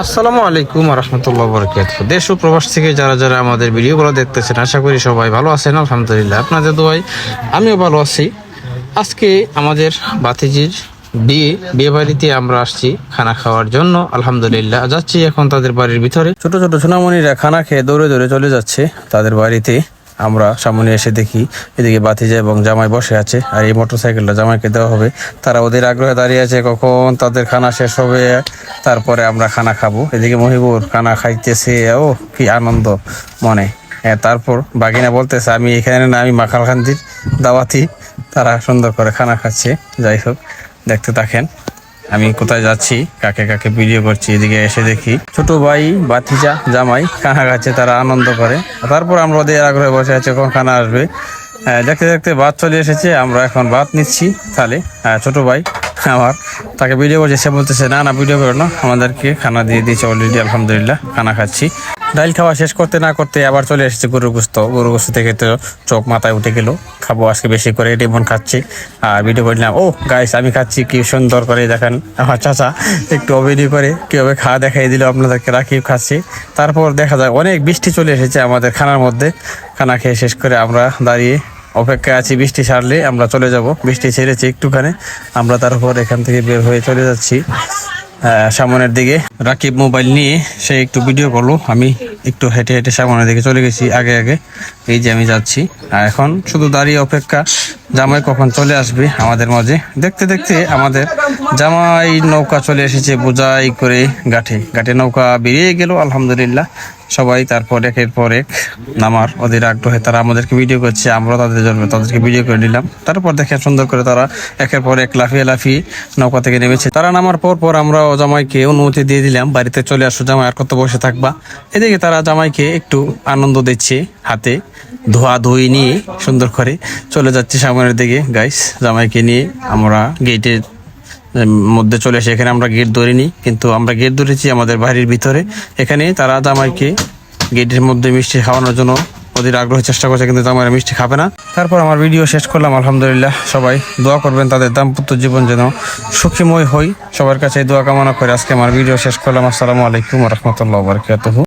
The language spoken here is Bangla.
আসসালামু আলাইকুম রহমতুল্লাহ বরকাতুহু। দেশ ও প্রবাস থেকে যারা যারা আমাদের ভিডিওগুলো দেখতেছেন, আশা করি সবাই ভালো আছেন। আলহামদুলিল্লাহ, আপনাদের দোয়ায় আমিও ভালো আছি। আজকে আমাদের ভাতিজির বিয়ে বাড়িতে আমরা আসছি খানা খাওয়ার জন্য। আলহামদুলিল্লাহ, যাচ্ছি এখন তাদের বাড়ির ভিতরে। ছোট ছোট সোনামণিরা খানা খেয়ে দৌড়ে দৌড়ে চলে যাচ্ছে তাদের বাড়িতে। আমরা সামনে এসে দেখি এদিকে ভাতিজা এবং জামাই বসে আছে, আর এই মোটরসাইকেলটা জামাইকে দেওয়া হবে। তারা ওদের আগ্রহে দাঁড়িয়ে আছে কখন তাদের খানা শেষ হবে, তারপরে আমরা খানা খাবো। এদিকে মহিবুর খানা খাইতেছে, ও কি আনন্দ মনে। তারপর বাগিনা বলতেছে আমি এখানে না, আমি মাখালখান্দির দাওয়াতি। তারা সুন্দর করে খানা খাচ্ছে। যাই হোক, দেখতে থাকেন আমি কোথায় যাচ্ছি, কাকে কাকে ভিডিও করছি। এদিকে এসে দেখি ছোট ভাই ভাতিজা জামাই খানা খাচ্ছে, তারা আনন্দ করে। তারপর আমরা ওদের আগ্রহে বসে আছি কখন খানা আসবে। দেখতে দেখতে ভাত চলে এসেছে, আমরা এখন ভাত নিচ্ছি। তাহলে ছোট ভাই আমার তাকে ভিডিও করছে, সে বলতেছে না না ভিডিও করো না, আমাদেরকে খানা দিয়ে দিয়েছে অলরেডি। আলহামদুলিল্লাহ, খানা খাচ্ছি। ডাইল খাওয়া শেষ করতে না করতে আবার চলে এসেছে গরুর গোস্ত থেকে তো চোখ মাথায় উঠে গেল। খাবো আজকে বেশি করে, এটি মন খাচ্ছি। আর ভিডিও করলাম, ও গাইস আমি খাচ্ছি, কি সুন্দর করে দেখেন আমার চাচা একটু অভিনয় করে কীভাবে খাওয়া দেখাই দিল আপনাদেরকে। রাকিব খাচ্ছি। তারপর দেখা যায় অনেক বৃষ্টি চলে এসেছে আমাদের খানার মধ্যে। খানা খেয়ে শেষ করে আমরা দাঁড়িয়ে অপেক্ষায় আছি, বৃষ্টি সারলে আমরা চলে যাব। বৃষ্টি ছেড়েছে একটুখানি, আমরা তারপর এখান থেকে বের হয়ে চলে যাচ্ছি সামনের দিকে। রাকিব মোবাইল নিয়ে সে একটু ভিডিও করলো, আমি একটু হেঁটে হেঁটে সামনের দিকে চলে গেছি আগে আগে। এই যে আমি যাচ্ছি, আর এখন শুধু দাঁড়িয়ে অপেক্ষা জামাই কখন চলে আসবে আমাদের মাঝে। দেখতে দেখতে আমাদের জামাই নৌকা চলে এসেছে বোঝাই করে, ঘাটে নৌকা বেরিয়ে গেল। আলহামদুলিল্লাহ, সবাই তারপর একের পর এক নামার ওদের আগ্রহে তারা আমাদেরকে ভিডিও করছে, আমরা তাদেরকে ভিডিও করে নিলাম। তারপর দেখে সুন্দর করে তারা একের পর এক লাফিয়ে লাফিয়ে নৌকা থেকে নেমেছে। তারা নামার পর আমরা জামাইকে অনুমতি দিয়ে দিলাম, বাড়িতে চলে আসো জামাই, আর কত বসে থাকবা। এদিকে তারা জামাইকে একটু আনন্দ দিচ্ছে, হাতে ধোয়া ধুই নিয়ে সুন্দর করে চলে যাচ্ছে সামনের দিকে। গাইস, জামাইকে নিয়ে আমরা গেটের মধ্যে চলে আসে। এখানে আমরা গেট ধরিনি, কিন্তু আমরা গেট ধরেছি আমাদের বাড়ির ভিতরে। এখানে তারা জামাইকে গেটের মধ্যে মিষ্টি খাওয়ানোর জন্য ওদের আগ্রহ চেষ্টা করছে, কিন্তু জামাইরা মিষ্টি খাবে না। তারপর আমার ভিডিও শেষ করলাম। আলহামদুলিল্লাহ, সবাই দোয়া করবেন তাদের দাম্পত্য জীবন যেন সুখীময় হয়। সবার কাছে দোয়া কামনা করে আজকে আমার ভিডিও শেষ করলাম। আসসালামু আলাইকুম রহমতুল্লাহ বরকাতুহু।